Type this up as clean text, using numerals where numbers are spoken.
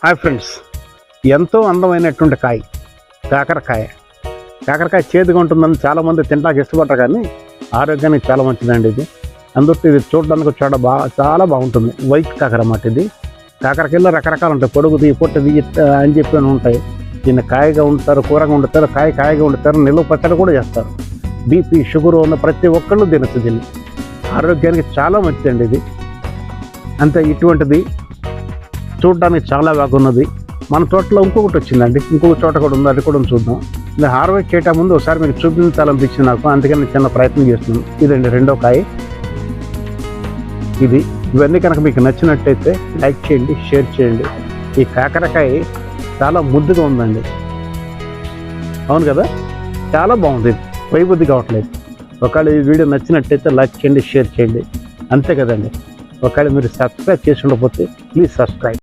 Hi friends, ఎంతో అందమైనటువంటి కాకరకాయ. కాకరకాయ చేదుగా ఉంటుందని చాలామంది తింటానికి ఇష్టపడతారు, కానీ ఆరోగ్యానికి చాలా మంచిదండి ఇది. అందుకు ఇది చూడడానికి చాలా బాగుంటుంది. వైట్ కాకర అన్నమాట ఇది. కాకరకాయలో రకరకాలు ఉంటాయి, పొడుగుది పొట్టిది అని చెప్పి ఉంటాయి. దీన్ని కాయగా వండుతారు, కూరగా వండుతారు, కాయగా వండుతారు, నిల్వ పచ్చడి కూడా చేస్తారు. బీపీ షుగర్ ఉన్న ప్రతి ఒక్కళ్ళు తినచ్చు. దీన్ని ఆరోగ్యానికి చాలా మంచిదండి ఇది. అంతే, ఇటువంటిది చూడడానికి చాలా బాగున్నది. మన తోటలో ఇంకొకటి వచ్చిందండి, ఇంకొక చోట కూడా ఉంది, అది కూడా చూద్దాం. ఇది హార్వెస్ట్ చేయటం ముందు ఒకసారి మీకు చూపించాలనిపించింది నాకు, అందుకని నేను చిన్న ప్రయత్నం చేస్తున్నాను. ఇదండి రెండో కాయ ఇది. ఇవన్నీ కనుక మీకు నచ్చినట్టయితే లైక్ చేయండి, షేర్ చేయండి. ఈ కాకరకాయ చాలా ముద్దుగా ఉందండి, అవును కదా, చాలా బాగుంది. వైబుద్ధి కావట్లేదు. ఒకవేళ ఈ వీడియో నచ్చినట్టయితే లైక్ చేయండి, షేర్ చేయండి, అంతే కదండి. ఒకవేళ మీరు సబ్స్క్రైబ్ చేసి ఉండకపోతే ప్లీజ్ సబ్స్క్రైబ్.